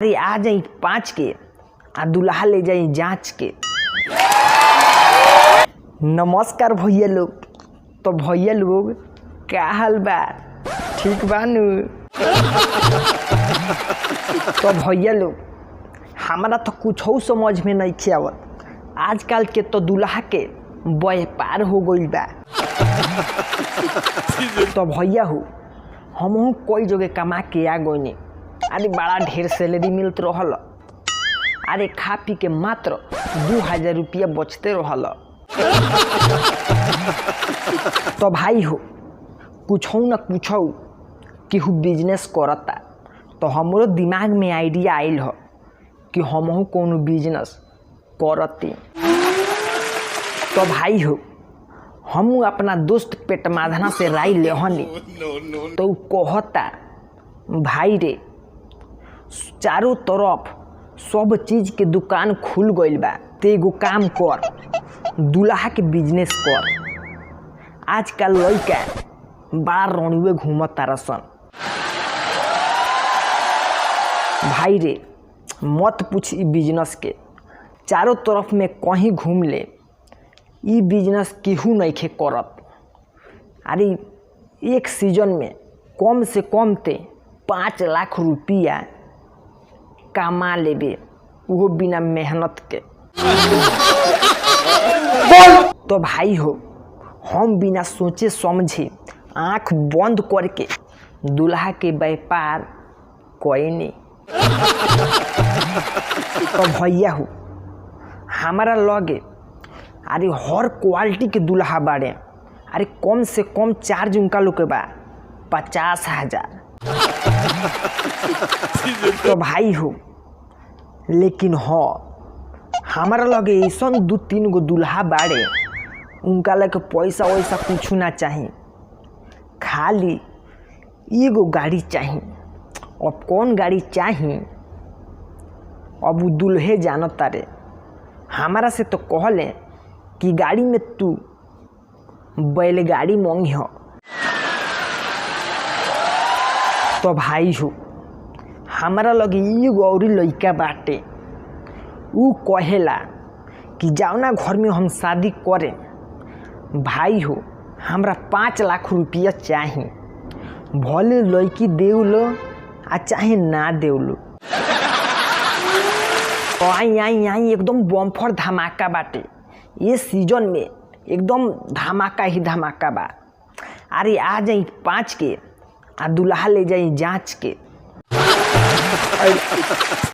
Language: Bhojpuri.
अरे आ जाई 5 के आ दुल्हा ले जाई जांच के। नमस्कार भैया लोग। तो भैया लोग क्या हाल बा, ठीक बा नु? तो भैया लोग हमारा तो कुछ समझ में नहीं आवत। आजकल के तो दुल्हा के व्यापार हो गई बा। तो भैया हो हम कोई जगह कमा के आ गई। अरे बड़ा ढेर सैलरी मिलत रहल। अरे खा पी के मात्र 2000 रुपया बचते रहल। तो भाई हो कुछ न कुछ केहू बिजनेस करता तो हमरो दिमाग में आइडिया आइल हो कि हमहू कोनो बिजनेस करती। तो भाई हो हम अपना दोस्त पेटमाधना से राय लेहनी तो कहता भाई रे चारों तरफ सब चीज के दुकान खुल गइल बा, ते एगो काम कर, दुल्हा के बिजनेस कर। आजकल लइका बड़ा रणुए घूमत तारसन। भाई रे मत पूछ ई बिजनेस के, चारों तरफ में कहीं घूम ले, ई बिजनेस केहू नइखे करत। अरे एक सीजन में कम से कम ते 5 लाख रुपया कमा लेबे, वो बिना मेहनत के। तो भाई हो हम बिना सोचे समझे आँख बंद करके दुल्हा के व्यापार कईनी। तो भैया हो हमारा लगे अरे हर क्वालिटी के दुल्हा बाड़े। अरे कम से कम चार्ज उनका लोग के बा 50,000। तो भाई हो लेकिन हमारा लगे ऐसा 2-3 गो दुल्हा बाड़े, उनका लगे पैसा वैसा कुछ ना चाहिए, खाली एगो गाड़ी चाहिए। अब कौन गाड़ी चाहिए अब वो दुल्हे जानत तारे। हमारा से तो कहले कि गाड़ी में तू बैलगाड़ी मांगी हो। तो भाई हो हमारा लगे एगो और लइका बाटे, ऊ कहेला कि जाओ घर में हम शादी करें। भाई हो हमरा 5 लाख रुपया चाहिए, भले लड़की देव लो आ चाहे ना देव लो। तो आई एकदम बम्फर धमाका बाटे। ये सीजन में एकदम धमाका ही धमाका बा। अरे आ जाई 5 के आ दुल्हा ले जाई जांच के।